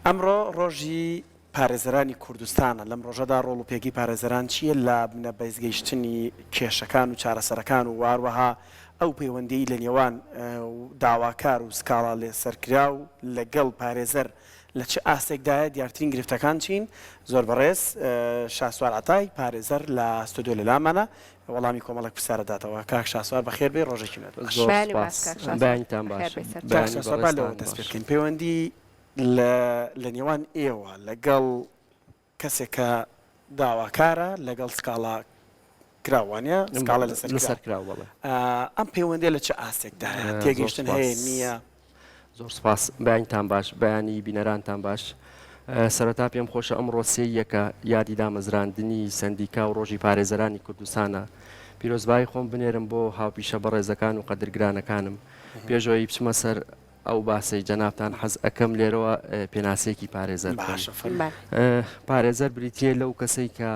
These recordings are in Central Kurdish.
ئەمڕۆ ڕۆژی پارێزەرانی کوردستانە. لەم ڕۆژەدا ڕۆڵ و پێگی پارێزەران چییە لە بنە بەیزگەیشتنی کێشەکان و چارەسەرەکان و واروەها ئەو پەیوەندی لە نێوان داواکار و سکاڵا لێسەرکرا و لەگەڵ پارێزەر لە چه ئاستێکدایە دیارترین گرفتەکان چین؟ زۆر بەڕێز شاسوار عەتای پارێزەر لە ستودیۆ لە لامانە وەڵامی کۆمەڵک پرسیارەداتەوە. کاک شاسوار بەخێر بێ، ڕۆژێکی بێت. بەیانتان باش. لەوە دەست پێ بکەین. پەیوەندی لە نێوان ئێوە لەگەڵ کەسێک کە داواکارە لەگەڵ سکاڵا کراوانە سکاڵە لەسەرکراوە ئەم پەیوەندی لە چه ئاستێکدایە تێگەیشتن هەیە نییە؟ زۆر سپاس، بەیانتان باش، بەیانی بینەرانتان باش. سەرەتا پێم خۆشە ئەمڕۆ سێیەکە یادی دامەزراندنی سەندیکا و ڕۆژی پارێزەرانی کوردستانە. پیرۆزبایی خۆم بنێرم بۆ هاوپیشە بەڕێزەکان و قەدرگرانەکانم. پێشەوەی بچمە سەر ئەو باسی جەنابتان حەز ئەەکەم لێرەوە پێناسێکی پارێزەر. پارێزەر بریتیە لەو کەسەی کە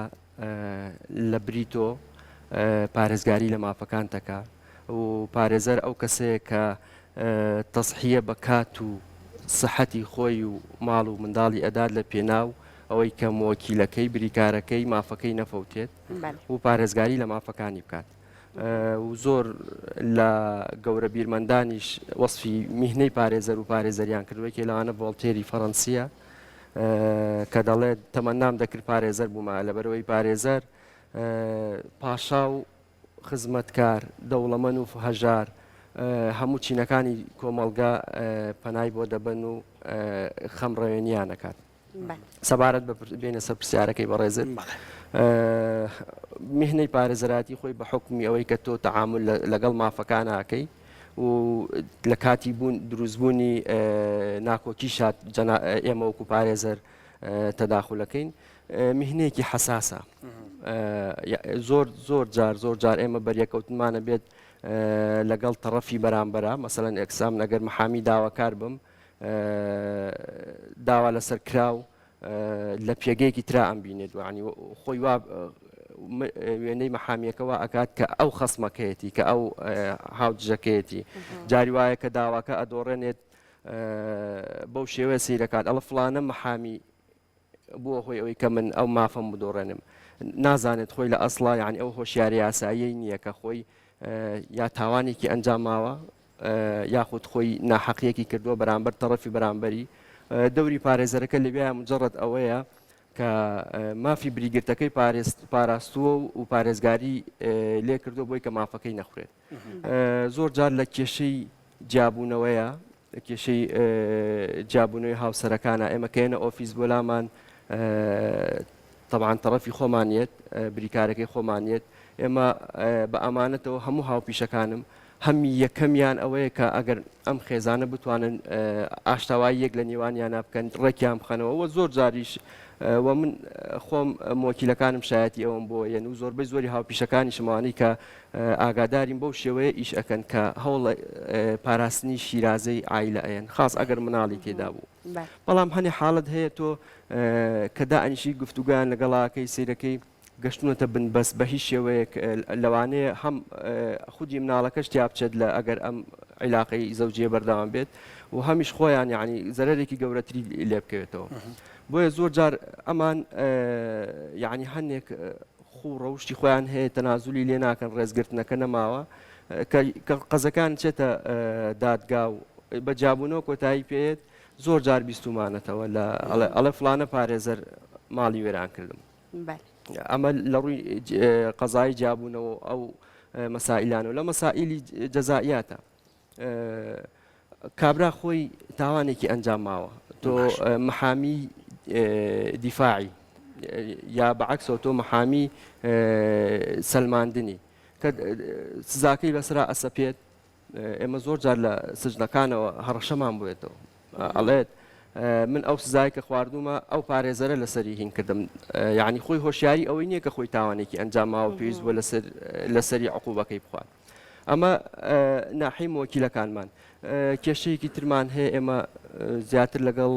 لە بریتۆ پارێزگاری لە مافەکان دەکا و پارێزەر ئەو کەسەیە کە تەسحیە بە کات و سەحەتی خۆی و ماڵ و منداڵی ئەدات لە پێناو ئەوەی کە مۆکیلەکەی بریکارەکەی مافەکەی نەفەوتێت و پارێزگاری لە مافەکانی بکات. و زۆر لە گەورە بیرمەندانیش وەصفی میهنەی پارێزەر و پارێزەریان کردوەکێ لەوانە ڤۆڵتێری فەڕەنسیە کە دەڵێت تەمەنام دەکرد پارێزەر بوومە لەبەرەوەی پارێزەر پاشا و خزمەتکار دەوڵەمەند و هەژار هەموو چینەکانی کۆمەڵگا پەنای بۆ دەبن و خەمڕەوێنیان نەکات. سەبارەت بێنە سەر پرسیارەکەی بەڕێزت میهنەی پارێزەراتی خۆی بە حکمی ئەوەی کە تۆ تەعامل لەگەڵ مافەکان ناکەی و لە کاتی بوون دروستبوونی ناکۆکی شات ئێمە وەکو پارێزەر تەداخولەکەین میهنەیەکی حەساسە. زۆر جار ئێمە بەریەکەوتنمانە بێت لەگەڵ تەڕەفی بەرامبەرە مەسەڵەن ئێکسام ئەگەر محامی داواکار بم داوا لەسەر کراو لە پێگەیەکی ترا ئەم بینێت وانی خۆی وا وێنەی مەحامیەکەەوە ئەکات کە ئەو خەسمەکەیەتی کە ئەو هاوجەکەیەتی جاری وایە کە داواکە ئەدۆڕێنێت بەو شێوەیە سیرەکات ئەڵە فڵانە مەحامی بووە خۆی ئەوەی کە من ئەو مافەم بدۆڕێنم نازانێت خۆی لە ئەسڵا یعنی ئەو هۆشیاری یاسایی نییە کە خۆی یا تاوانێکی ئەنجام ماوە یاخود خۆی ناحەقیەکی کردووە بەرامبەر تەڕەفی بەرامبەری دەوری پارێزەرەکە لەوێ مجرد ئەوەیە کە مافی بریگرتەکەی پاراستووە و پارێزگاری لێ کردو بۆی کە مافەکەی نەخورێت. زۆر جار لە کێشەی جیابوونەوەیە کێشەی جیابوونەوەی هاوسەرەکانە ئێمە کەێنە ئۆفیس بۆ لامان طبعاً تەڕەفی خۆمانیت بریکارەکەی خۆمانیت ئێمە بە ئەمانەتەوە هەموو هاوپیشەکانم هەمی یەکەمیان ئەوەیە کە ئەگەر ئەم خێزانە بتوانن ئاشتاوای یەک لە نێوانیان بکەن ڕێکیان بخەنەوە زۆر جاریش و من خۆم مۆکیلەکانم شایەتی ئەوم بۆ یەن و زۆربەی زۆری هاوپیشەکانی شمانی کە ئاگادارین بەو شێوەیە ئیش ئەەکەن کە هەوڵ پاراستنی شیرازەی عیلە ئەیەن خاص ئەگەر مناڵی تێدا بوو. بەڵام هەنێ حاڵت هەیە تۆ کە دائنیشی گفتوگویان لەگەڵاکەی سیرەکەی گەشتونەتە بنبەست بە هیچ شێوەیەک لەوانەیە هەم خودی مناڵەکەش تیا بچێت لە ئەگەر ئەم عیلاقەی زەوجیە بەردەوام بێت و هەمیش خۆیان یعنی زەرەرێکی گەورەتری لێ بکەوێتەوە. بۆیە زۆر جار ئەمان یعنی هەندێک خوو ڕەوشی خۆیان هەیە تەنازولی لێ ناکەن ڕێزگرتنەکە نەماوە کە قەزەکان چێتە دادگا و بە جابوونەوە کۆتایی پێێت زۆر جار بیستومانەتەوە لە ئەڵێ فلانە پارێزەر ماڵی وێران کردم. ئەمە لە ڕووی قەزایی جابوونەوە ئەو مەسائلانە و لە مەسائیلی جەزائیاتە کابرا خۆی تاوانێکی ئەنجام ماوە تۆ محامی دیفاعی یا بەعکسەوە تۆ محامی سەلماندنی کە سزاکەی بەسرا ئەسەپێت ئێمە زۆر جار لە سژنەکانەوە هەڕەشەمان بێتەوە ئەڵێت من ئەو سزای کە خواردومە ئەو پارێزەرە لەسەری هین کردم یعنی خۆی هۆشیاری ئەوەی نییە کە خۆی تاوانێکی ئەنجام ماوە پێویست بووە لەسەری عقوبەکەی بخوات. ئەمە ناحی مۆکیلەکانمان کێشەیەکی ترمان هەیە ئێمە زیاتر لەگەڵ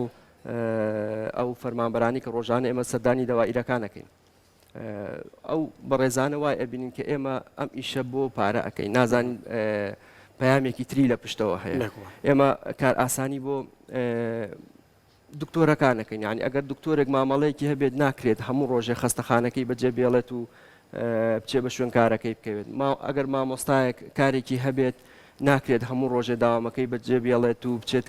ئەو فەرمانبەرانی کە ڕۆژانە ئێمە سەردانی دەوائیرەکانەکەین ئەو بەڕێزانە وای ئەبینین کە ئێمە ئەم ئیشە بۆ پارە ئەەکەین نازانین پەیامێکی تری لە پشتەوە هەیە ئێمە کار ئاسانی بۆ دکتۆرەکانەکەین یعنی ئەگەر دکتۆرێک مامەڵەیەکی هەبێت ناکرێت هەموو ڕۆژێ خەستەخانەکەی بەجێ بێڵێت و بچێ بە شوێن کارەکەی بکەوێت ئەگەر مامۆستایەک کارێکی هەبێت ناکرێت هەموو ڕۆژێ داوامەکەی بەجێ بێڵێت و بچێت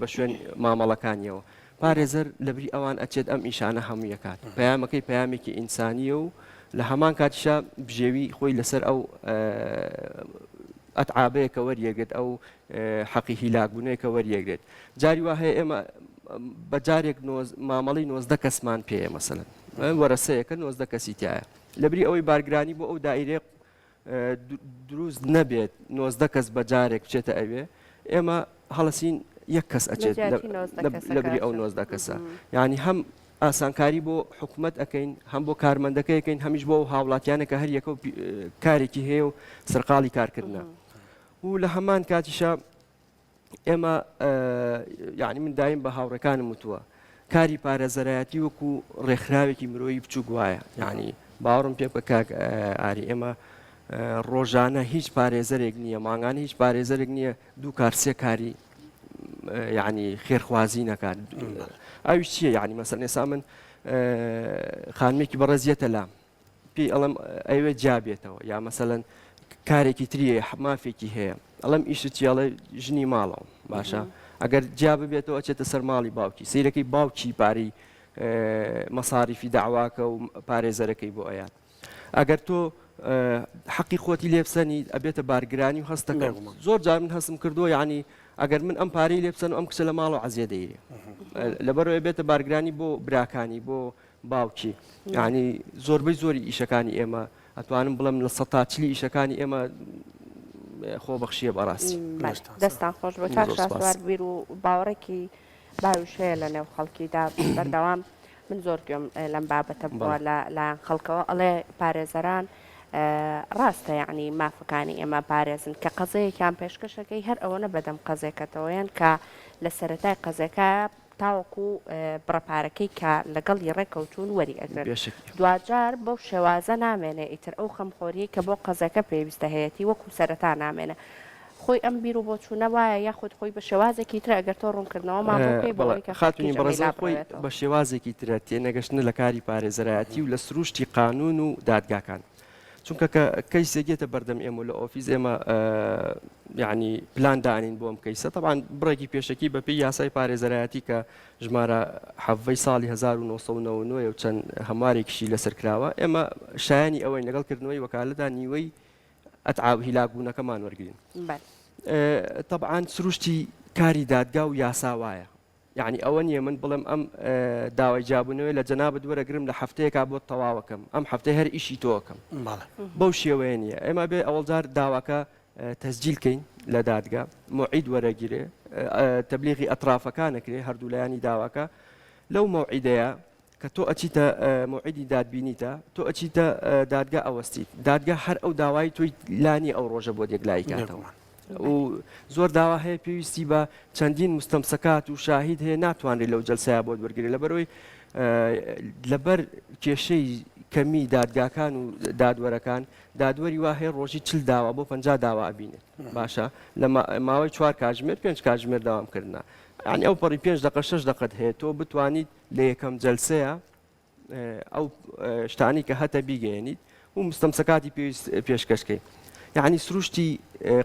بە شوێن مامەڵەکانیەوە پارێزەر لەبری ئەوان ئەچێت ئەم ئیشانە هەموو یەکات پەیامەکەی پەیامێکی ئینسانیە و لە هەمان کاتیشا بژێوی خۆی لەسەر ئەو ئەتعابەیەکە وەریەگرێت ئەو حەقی هیلاکبوونەیەکە وەریەگرێت جاری وا هەیە ئێمە بەجارێک مامەڵی 90 کەسمان پێەیە مەسەلەن وەرەسەیەکە 90 کەسی تایە لەبری ئەوەی بارگرانی بۆ ئەو دائیرێ دروست نەبێت 90 کەس بەجارێک بچێتە ئەوێ ئێمە هەڵەسین یەک کەس ئەچێت لەبری ئەو 90 کەسە یعنی هەم ئاسانکاری بۆ حکوومەت ئەەکەین هەم بۆ کارمەندەکە یەکەین هەمیش بۆ هاوڵاتیانێکە هەر یەکە و کارێکی هەیە و سەرقاڵی کارکردنە و لە هەمان کاتیشە ئێمە یعنی من دایم بە هاوڕەکانم وتووە کاری پارێزەرایەتی وەکو ڕێکخراوێکی مرۆیی بچووک وایە یعنی باوەڕم پێ بکە کاک ئاری ئێمە ڕۆژانە هیچ پارێزەرێک نییە ماگانە هیچ پارێزەرێک نییە دوو کار سێ کاری یعنی خێرخوازی نەکات ئەوی چییە یعنی مەسەن ئێستا من خانمێکی بەڕێزیەتە لام پێی ئەڵم ئەوێ جابێتەوە یا مەسەلەن کارێکی تریە مافێکی هەیە ئەڵم ئیشت چیاڵە ژنی ماڵەوە باشە ئەگەر جیا ببێتەوە ئەچێتە سەر ماڵی باوکی سیرەکەی باوکی پاری مەساریفی داواکە و پارێزەرەکەی بۆ ئەیات ئەگەر تۆ حەقی خۆتی لێبسەنی ئەبێتە بارگرانی و هەستەکە زۆر جار من هەستم کردووە یعنی ئەگەر من ئەم پارەی لێبسەن و ئەم کچە لە ماڵ و عەزیە دەیرێ لەبەرەوەی بێتە بارگرانی بۆ براکانی بۆ باوکی یعنی زۆربەی زۆری ئیشەکانی ئێمە ئەتوانم بڵم لە 100 ئیشەکانی ئێمە خۆبەخشیە بەڕاستی دەستان خۆش بۆ کاک شاسوار بیر و باوەڕێکی باوشەیە لە نێو خەڵکیدا بەردەوام من زۆر گوێم لەم بابەتە بووە لایەن خەڵکەوە ئەڵێ پارێزەران ڕاستە یعنی مافەکانی ئێمە پارێزن کە قەزەیەکیان پێشکەشەکەی هەر ئەوەنە بەدەم قەزێکەتەوەیان کە لە سەرەتای قەزەکە تاوەکو بڕەپارەکەی کە لەگەڵی ڕێکەوتون وەری ئەگرن دوجار بەو شێوازە نامێنێ ئیتر ئەو خەمخۆری کە بۆ قەزەکە پێویستە هەیەی وەکو سەرەتا نامێنە خۆی ئەم بیر و بۆچوونە وایە یاخود خۆی بە شێوازێکی تر ئەگەر تۆ ڕوونکردنەوە ماڵەکەی بۆی کە خاتونی بەڕێزە خۆی بە شێوازێکی ترە تێنەگەشتنە لە کاری پارێزەرایەتی و لە سروشتی قانون و دادگاکان چونکە کەیسێ گێتە بەردەم ئێمە لە ئۆفیس ئێمە یعنی پلان دانین بۆ ئەم کەیسە طبعاً بڕێکی پێشەکی بەپێی یاسای پارێزەرایەتی کە ژمارە حەڤەی ساڵی 1999 و چەند هەموارێکیشی لەسەر کراوە ئێمە شایانی ئەوەی لەگەڵکردنەوەی وەکالەدا نیوەی ئەتعاب هیلاکبوونەکەمان وەرگین طبعاً سروشتی کاری دادگا و یاسا وایە یعنی ئەوە نییە من بڵێم ئەم داوای جابوونەوەی لە جەنابەت وەرەگرم لە هەفتەیەکا بۆ تەواوەکەم ئەم هەفتەی هەر ئیشی تۆکەم بەو شێوەیە نییە ئێمە بێ ئەوەڵجار داواکە تەسجیلکەین لە دادگا موعید وەرەگیرێ تەبلیغی ئەطرافەکانەکرێ هەردوو لایانی داواکە لەو موعیدەیە کە تۆ ئەچیتە موعیدی دادبینیتە تۆ ئەچیتە دادگا ئەوەستیت دادگا هەر ئەو داوای تۆی لانی ئەو ڕۆژە بۆ دێگلای کاتەوە و زۆر داوا هەیە پێویستی بە چەندین مستەمسەکات و شاهید هەیە ناتوانێت لەو جەلسەیە بۆ وەرگری لەبەرەوەی لەبەر کێشەی کەمی دادگاکان و دادوەرەکان دادوەری وا هەیە ڕۆژی 40 داوا بۆ 50 داوا ئەبینێت باشە لە ماوەی 4 کاتژمێر 5 کاتژمێر داوامکردنا یعنی ئەو پەڕی 5 دقە 6 دقەت هەیە تۆ بتوانیت لە یەکەم جەلسەیە ئەو شتانی کە هەتە بیگەێنیت و مستەمسەکاتی پێویست پێشکەشکەی یعنی سروشتی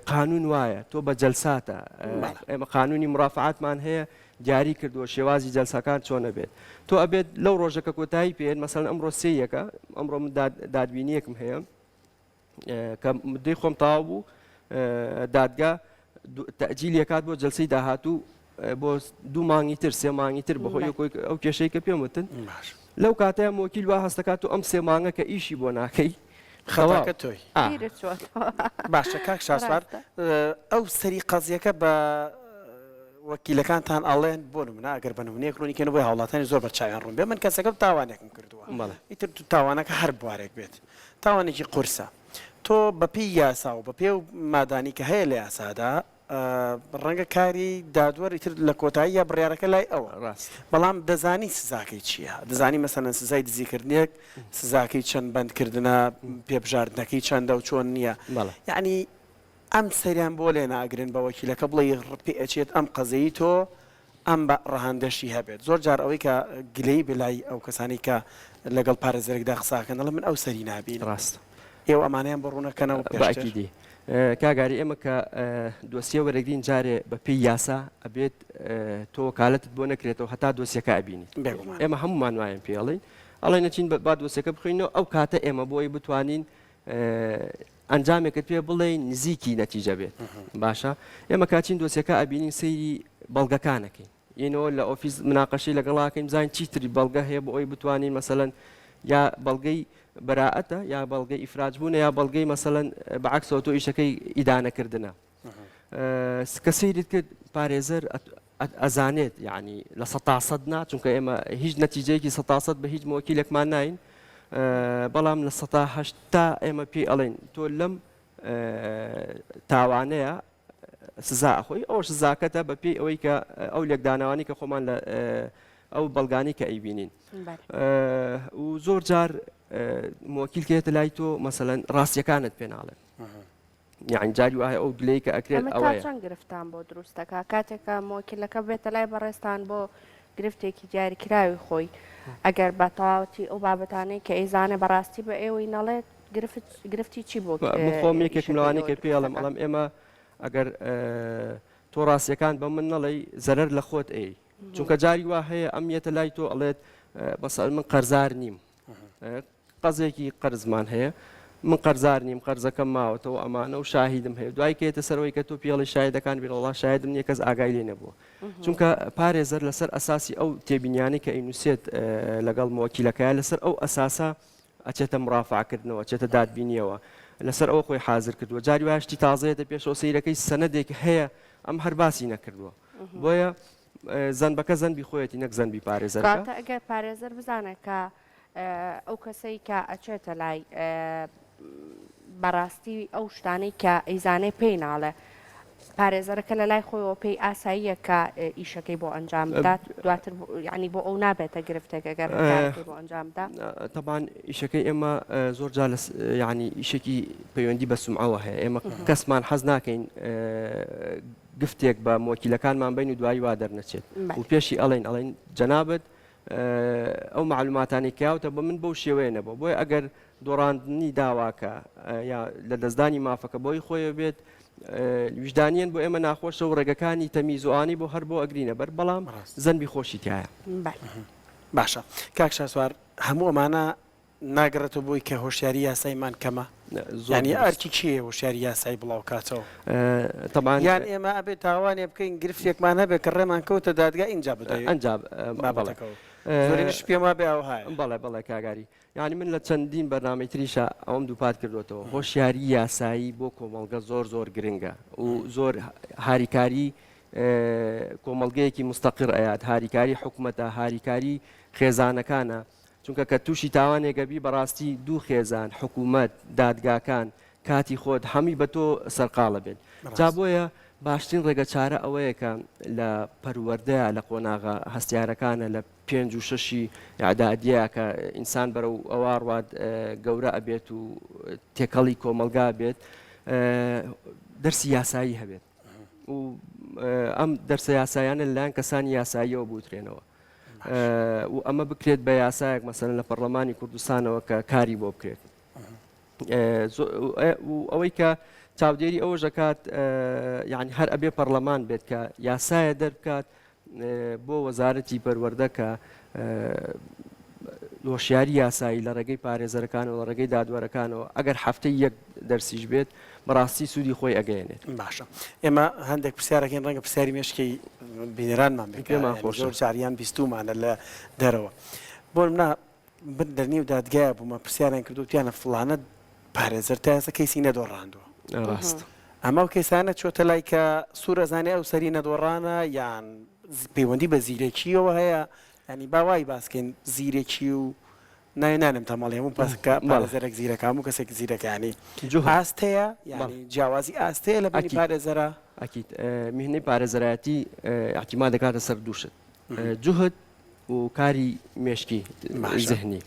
قانون وایە تۆ بە جەلساتە ئێمە قانونی مرافعاتمان هەیە دیاری کردووە شێوازی جەلسەکان چۆنە بێت تۆ ئەبێت لەو ڕۆژەکە کۆتایی پێێت مەسەڵەن ئەمڕۆ سێیەکە ئەمڕۆ من دادبینیەکم هەیە کە مدەی خۆم تاوا بوو دادگا تەجیلیەکات بۆ جەلسەی داهاتوو بۆ 2 مانگی تر 3 مانگی تر بەخۆی ئەو کێشەی کە پێم وتن لەو کاتەیە وەکیل وا هەستەکات و ئەم 3 مانگە کە ئیشی بۆ ناکەی خەواکە تۆی باشە کاک شاسوار ئەو سەری قەزیەکە بە وەکیلەکانتان ئەڵێن بۆ نمونە ئەگەر بە نمونەیەک ڕوونیکەن بۆی هاوڵاتانی زۆر بەرچاویان ڕوون بێ من کەسەکەم تاوانێکم کردووە ئیتر تو تاوانەکە هەر بوارێک بێت تاوانێکی قورسە تۆ بەپێی یاسا و بەپێ و مادانی کە هەیە لە یاسادا ڕەنگە کاری دادوەر ئیتر لە کۆتایی یا بڕیارەکە لای ئەوە ڕاست بەڵام دەزانی سزاکەی چییە دەزانی مەسەلەن سزای دزیکردنێک سزاکەی چەند بەندکردنە پێبژاردنەکەی چەندە و چۆن نییە یعنی ئەم سەریان بۆ لێ ناگرن بە وەکیلەکە بڵێ ڕپی ئەچێت ئەم قەزەی تۆ ئەم بە ڕەهاندەشی هەبێت زۆر جار ئەوەی کە گلەی بلای ئەو کەسانی کە لەگەڵ پارێزەرێکدا قساکەن دەڵێن من ئەو سەری نابین ڕاست ئێوە ئەمانیان بڕوونەکەنەوە باکیدی کاگاری ئێمە کە دۆسیە وەرەگرین جارێ بە پێی یاسا ئەبێت تۆ وەکالەتت بۆ نەکرێتەوە هەتا دۆسیەکە ئەبینیت ئێمە هەمومان وایەن پێڵین ئەڵێ نەچین با دۆسیەکە بخوێنەوە ئەو کاتە ئێمە بۆی بتوانین ئەنجامێکت پێ بڵێ نزیکی نەتیجە بێت باشە ئێمە کاچین دۆسیەکە ئەبینین سەیری بەڵگەکانەکەین یعنەوە لە ئۆفیس مناقەشەی لەگەڵاکەین بزانین چیتری بەڵگە هەیە بۆ ئەوی بتوانین مەسەلەن یا بەڵگەی براءەتە یا بەڵگەی ئیفراجبوونە یا بەڵگەی مەسەلەن بەعکسەوە تۆ ئیشەکەی ئیدانەکردنە کە سەیرت کرد پارێزەر ئەزانێت یعنی لە 100% نا چونکە ئێمە هیچ نەتیجەیەکی 100% بە هیچ مۆکیلێکمان ناین بەڵام لە 180 تا ئێمە پێی ئەڵێن تۆ لەم تاوانەیە سزا ئەخۆی ئەوە سزاکەتە بە پێی ئەوەی کە ئەو لێکدانەوانی کە خۆمان لە ئەو بەڵگانی کە ئەیبینین و زۆر جار مۆکیلکێتە لای تۆ مەسەلەن ڕاستیەکانت پێ ناڵێن یعنی جاری وایە ئەو گلەی کە ئەکرێت ئەوەیە چەند گرفتان بۆ دروستەکە کاتێکە مۆکیلەکە بێتە لای بەڕێستان بۆ گرفتێکی دیاریکراوی خۆی ئەگەر بە تەواوەتی ئەو بابەتانەی کە ئەیزانێ بەڕاستی بە ئێوەی نەڵێت گرفتی چی بۆ خۆم یەکێک لەوانی کە پێڵم ئەڵم ئێمە ئەگەر تۆ ڕاستیەکان بە من نەڵێ زەرەر لە خۆت ئەی چونکە جاری وا هەیە ئەمیەتە لای تۆ ئەڵێت بەسەر من قەرزار نیم قەزێکی قەرزمان هەیە من قەرزار نیم قەرزەکەم ماوەتەوە ئەمانە و شاهیدم هەیە دوای کێتە سەرەوەی کە تۆ پێڵی شایدەکان بێت وڵا شایدم نییە کەس ئاگای لێ نەبووە چونکە پارێزەر لەسەر ئەساسی ئەو تێبینیانی کە ئینووسێت لەگەڵ مۆکیلەکەیە لەسەر ئەو ئەساسا ئەچێتە مڕافعکردنەوە ئەچێتە دادبینیەوە لەسەر ئەوە خۆی حازر کردووە جاری واشتی تازەیەتە پێشەوە سەیرەکەی سەنەدێک هەیە ئەم هەر باسی نەکردووە بۆیە زەنبەکە زەنبی خۆیەتی نەک زەنبی پارێزەرەکە ئەگەر پارێزەر بزانێت کە ئەو کەسەی کە ئەچێتە لای بەڕاستی ئەو شتانەی کە ئەیزانەی پێی ناڵێ پارێزەرەکە لە لای خۆیەوە پێی ئاساییە کە ئیشەکەی بۆ ئەنجام بدات دواتر ینی بۆ ئەو نابێتە گرفتێک ئەگەر بۆ ئەنجامدا تەبان ئیشەکەی ئێمە زۆر جار ینی ئیشێکی پەیوەندی بە سومعەوە هەیە ئێمە کەسمان حەز ناکەین گفتێک بە مۆکیلەکانمان بین و دوایی وا دەرنەچێت و پێشی ئەڵێن جەنابەت ئەو معلوماتانی کاوتە بە من بەو شێوەیە نەبوو بۆی ئەگەر دۆڕاندنی داواکە یا لە دەستدانی مافەکە بۆی خۆیە بێت ویژدانیان بۆ ئێمە ناخۆشە و ڕێگەکانی تەمیزوانی بۆ هەر بۆ ئەگرینە بەر بەڵام زەنبی خۆشی تایە باشە کاک شاسوار هەموو ئەمانە ناگەڕێتەوە بۆی کە هۆشیاری یاسایمان کەمە ینی ئەرکی چیە هۆشیاری یاسایی بڵاو کاتەوە یان ئێمە ئەبێت تاوانێ بکەین گرفتێکمان هەبێت کە ڕێمان کەوتە دادگا اینجا بدەین ئەنجام زۆرینش پێما بێ ئەوهای بەڵێ کاگاری یعنی من لە چەندین بەرنامەی تریشە ئەوم دووپات کردوێتەوە هۆشیاری یاسایی بۆ کۆمەڵگە زۆر گرنگە و زۆر هاریکاری کۆمەڵگەیەکی مستەقر ئەیات هاریکاری حکوومەتە هاریکاری خێزانەکانە چونکە کە تووشی تاوانێگەبی بەڕاستی دوو خێزان حکوومەت دادگاکان کاتی خۆت هەمی بە تۆ سەرقاڵە بێت جا بۆیە باشترین ڕێگە چارە ئەوەیە کە لە پەروەردەیە لە قۆناغا هەستیارەکانە لە 5 و 6 عدادیە کە ئینسان بەرە و ئەوواڕوات گەورە ئەبێت و تێکەڵی کۆمەلگا بێت دەرسی یاسایی هەبێت و ئەم دەرسە یاسایانە لەلایەن کەسانی یاساییەوە بوترێنەوە و ئەمە بکرێت بە یاسایەک مەسەلەن لە پەرلەمانی کوردستانەوە کە کاری بۆ بکرێت ئەوەی کە چاودێری ئەوە ژەکات یعنی هەر ئەبێ پەرلەمان بێت کە یاسایە دەربکات بۆ وەزارەتی پەروەردە کە هۆشیاری یاسایی لە ڕێگەی پارێزەرەکانەوە لە ڕێگەی دادوەرەکانەوە ئەگەر هەفتەی یەک دەرسیش بێت بەڕاستی سوودی خۆی ئەگەیەنێت باشە ئێمە هەندێک پرسیارەکەین ڕەنگە پرسیاری مێشکی بینەرانمان بێتمان خۆش زۆر جاریان بیستومانە لە دەرەوە بۆ منە بن دەرنی و دادگایە بوومە پرسیاریان کردوتیانە فڵانە پارێزەر تا ئێستا کەیسی نەدۆڕاندووە ڕاست ئەمە و کەسانە چۆتە لای کە سوورەزانێ ئەو سەری نەدۆڕانە یان پەیوەندی بە زیرێکیەوە هەیە ینی باوای باسکەین زیرێکی و نانم تەمەڵی هەموو پاسکە پارێزەرێک زیرەکە هەموو کەسێک زیرەکانی ئاستەیە یعنی جیاوازی ئاستەیە لە بینی پارێزەرە ئەکید میهنەی پارێزەرایەتی احتیما دەکاتە سەر دووشت جوهد و کاری مێشکی ذهنی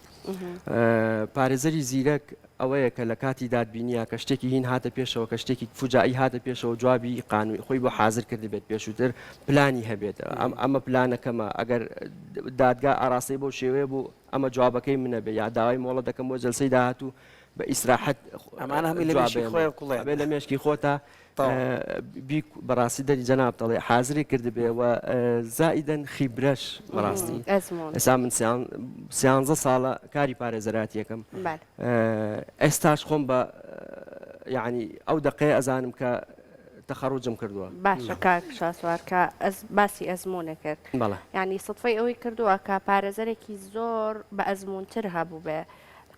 پارێزەری زیرەک ئەوەیە کە لە کاتی دادبینیە کە شتێکی هین هاتە پێشەوە کە شتێکی فوجایی هاتە پێشەوە جوابی قانونی خۆی بۆ حاضر کرد بێت پێشووتر پلانی هەبێت ئەمە پلانەکەمە ئەگەر دادگا ئاراستەی بۆ شێوەیە بوو ئەمە جوابەکەی منە بێ یا داوای مۆڵە دەکەم بۆ جەلسەی داهاتوو بە ئیسراحەت ئەمانە هەمی لە مێشکی خۆیان کوڵێن بێ لە مێشکی خۆتە بەڕاستی دەری جەناب دەڵێ حازری کردبێەوە زائیدەن خیبرەش بەڕاستی ئێستا من سیانزە ساڵە کاری پارێزەراتیەکەم ئێستاش خۆم بە یعنی ئەو دقەیە ئەزانم کە تەخەڕوجم کردووە باشە کاک شاسوار کە باسی ئەزمونە کرد یعنی سەدفەی ئەوەی کردووە کە پارێزەرێکی زۆر بە ئەزمونتر هەبوو بێ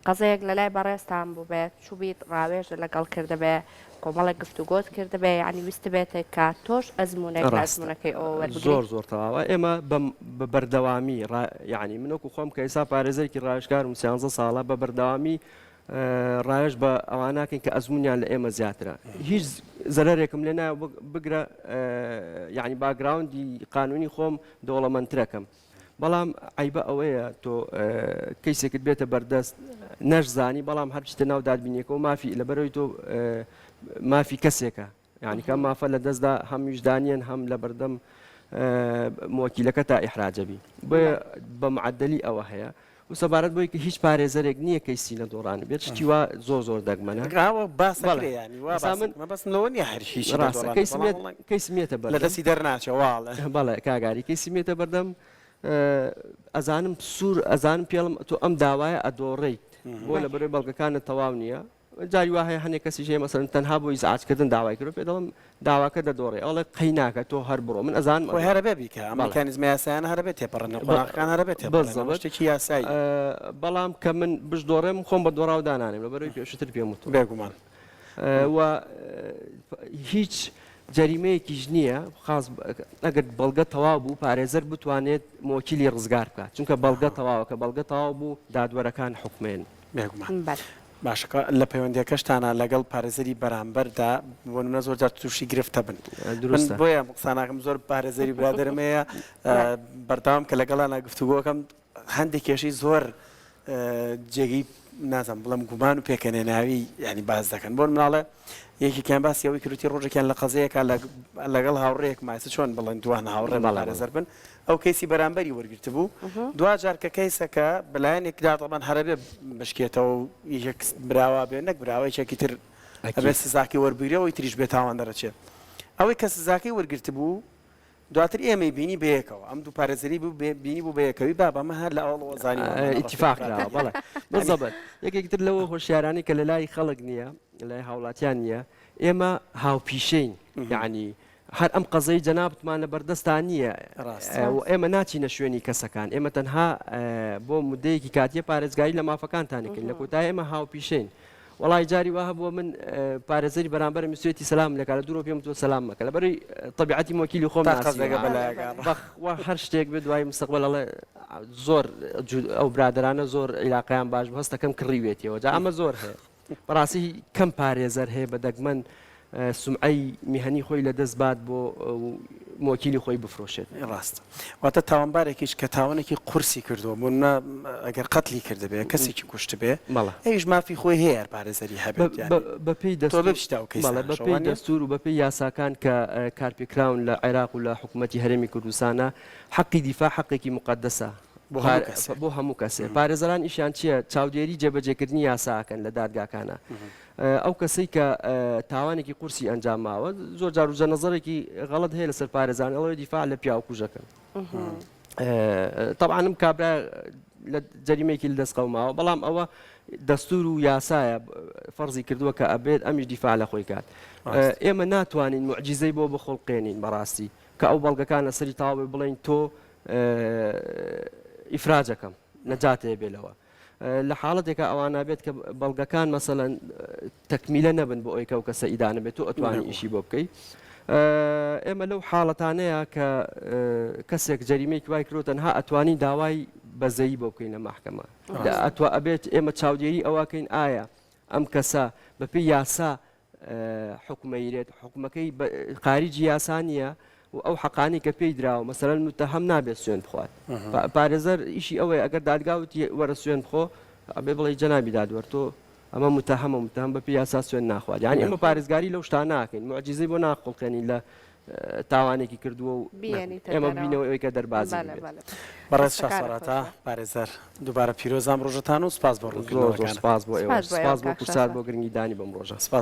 قەزەیەک لە لای بەڕێستان بوو بێت چوبیت ڕاوێژە لەگەڵ کردبێ کۆمەڵێک گفتوگۆت کردبێ یعنی ویست بێتێک کە تۆش ئەزمونەکەی ئەوە زۆر زۆر تەواوە ئێمە بە بەردەوامی یعنی منۆکو خۆم کە ئێستا پارێزەرێکی ڕاوێژکارم 13 ساڵە بە بەردەوامی ڕایش بە ئەواناکەن کە ئەزمونیان لە ئێمە زیاترە هیچ زەرێکم لێ نایە بگرە یعنی باگراوندی قانونی خۆم دەوڵەمەندترەکەم بەڵام عیبە ئەوەیە تۆ کەیسێکت بێتە بەردەست نەشزانی بەڵام هەرچتە ناو دادبینیەکە و مافی لەبەرەوەی تۆ مافی کەسێکە یعنی کە مافە لە دەستدا هەم ویژدانیان هەم لە بەردەم موەکیلەکە تا ئیحراجەبی بە معدلی ئەوە هەیە و سەبارەت بۆی کە هیچ پارێزەرێک نییە کەیسی لە دۆڕانە بێت شتی وا زۆر دەگمەنە کەیسمێتە بەر لە دەستی دەرناچەواڵە بەڵێ کاگاری کەیسمێتە بەردەم ئەزانم سوور ئەزانم پێڵم تۆ ئەم داوایە ئەدۆڕیت بۆ لە بەرەوەی بەڵگەکانت تەواو نییە جاری وا هەیە هەنێک کەسی ژێ مەسەن تەنها بۆ ئیزعاجکردن داوای کرد پێ دەڵم داواکە دەدۆڕێ ئەڵێ قەی ناکە تۆ هەر بڕۆ من ئەزانم هەرەبێ بیکە ئەمریکانیزمە یاسایانە هەرەبێت تێپەڕن قۆناغەکان هەرەبێت شتێکی یاسایی بەڵام کە من بشدۆڕێم خۆم بە دۆڕاو دانانێم لە بەرەوەی پێشتر پێم وتو بێگومان و هیچ جەریمەیەکیش نییە خاص ئەگەر بەڵگە تەواو بوو پارێزەر بتوانێت مۆکیلی ڕزگار بکات چونکە بەڵگە تەواوە کە بەڵگە تەواو بوو دادوەرەکان حکمێن بێگومان باشەکە لە پەیوەندیەکەشتانە لەگەڵ پارێزەری بەرامبەردا بۆ منە زۆر جار تووشی گرفتە بن بۆیە قساناکەم زۆر پارێزەری برادرمەیە بەرداوام کە لەگەڵانە گفتوگۆکەم هەندێک کێشەی زۆر جێگەی نازم بڵم گومان و پێکەنێناوی ینی باز دەکەن بۆ مناڵێ یەکێکیان باسی ئەوەی کروتی ڕۆژێکیان لە قەزەیەکە لەگەڵ هاوڕێک ماسە چۆن بڵێن دوان هاوڕێ پارێزەر بن ئەو کەیسی بەرامبەری وەرگرت بوو دوا جار کە کەیسەکە بەلایەنێکدا دەڵێن هەرەبێ بشکێتەوە یەک براوا بێ نەک براوەیەکی تر ئەبێ سزاکی وەربگرێەوەی تریش بێت تاوان دەرەچێت ئەوەی کە سزاکەی وەرگرت بوو دواتر ئێمەی بینی بەیەکەوە ئەم دوو پارێزەری بینی بوو بەیەکەوی بابەمە هەر لە ئەوڵەوە زانی ئیتیفاقراوە بەڵێ بەزەبەت یەکێکتر لەوە هۆشیارانی کە لە لای خەڵک نییە لای هاوڵاتیان نییە ئێمە هاوپیشەین یعنی هەر ئەم قەزەی جەنابتمان لە بەردەستان نییە ئێمە ناچینە شوێنی کەسەکان ئێمە تەنها بۆ مودەیەکی کاتیە پارێزگاری لە مافەکانتانەکەین لە کۆتای ئێمە هاوپیشەین وڵی جاری وها بووە من پارێزەری بەرامبەر میسوێتی سەلام لە کارە دوورۆ پێم تۆ سەلام مەکە لەبەری طبیعەتی مۆکیلی خۆم هەر شتێک بێ دوای مستەقبل ئەڵێ زۆر ئەو برادرانە زۆر عیلاقیان باش بوو هەستەکەم کڕیوێتیەوە جا ئەمە زۆر هەیە بەڕاستی کەم پارێزەر هەیە بە دەگمەن سمعەی میهنی خۆی لە دەست بات بۆ مۆکیلی خۆی بفرۆشێت ڕاست واتە تاوانبارێکیش کە تاوانێکی قورسی کردووە بۆ ئەگەر قەتلی کردبێ کەسێکی کوشت بێ ئەویش مافی خۆی هەیە پارێزەری هەبێت بەپێی بەپێی دەستور و بەپێی یاساکان کە کارپێکراون لە عێراق و لە حکوومەتی هەرێمی کوردستانە حەقی دیفاع حەقێکی مقدسە بۆ هەموو کەسێ پارێزەران ئیشیان چییە چاودێری جێبەجێکردنی یاساکەن لە دادگاکانە ئەو کەسەی کە تاوانێکی قورسی ئەنجاماوە زۆر جار و جەنەزەرێکی غەڵەت هەیە لەسەر پارێزان ئەڵێ دیفاع لە پیاوکوژەکەن طبعاً کابرا لە جەریمەیەکی لە دەست قەوماوە بەڵام ئەوە دەستور و یاسایە فەرزی کردووە کە ئەبێت ئەمیش دیفاع لە خۆی کات ئێمە ناتوانین معجزەی بۆ بخۆڵقێنین بەڕاستی کە ئەو بەڵگەکان لەسەری تاوێ بڵێن تۆ ئیفراجەکەم نەجاتێ بێلەوە لە حاڵەتێکە ئەوانە بێت کە بەڵگەکان مەسەڵەن تەکمیلە نەبن بۆ ئەوی کە و کەسە ئیدانە بێت و ئەتوانی ئیشی بۆ بکەیت ئێمە لەو حاڵەتانەیە کە کەسێک جەریمەیەکی وای کرۆ تەنها ئەتوانی داوای بەزەیی بۆ بکەین لە ماحکەمە ئەبێت ئێمە چاودێری ئەوەکەین ئایا ئەم کەسە بەپێی یاسا حکومەیرێت حکومەکەی خارجی یاسانیە و ئەو حەقانی کە پێی دراوە مەسەرەن متەهەم نابێت سوێن بخوات پارێزەر ئیشی ئەوەیە ئەگەر دادگاوتی وەرە سوێن بخۆ ئەبێ بڵێ جەنابی دادوەر تۆ ئەمە متهم بە پێی یاسا سوێن ناخوات یانی ئەمە پارێزگاری لەو شتان ناکەین معجزەی بۆ ناقڵکەنی لە تاوانێکی کردووە و ئێمە بینەوە ئەوەی کە دەربازی بەڕێز شاسەڕاتە پارێزەر دووبارە پیرۆزام ڕۆژەتان و سپاس بۆ ڕوونکردنەوەکان. سپاس بۆ ئێوە سپاس بۆ کورسات بۆ گرنگی دانی بەم ڕۆژە.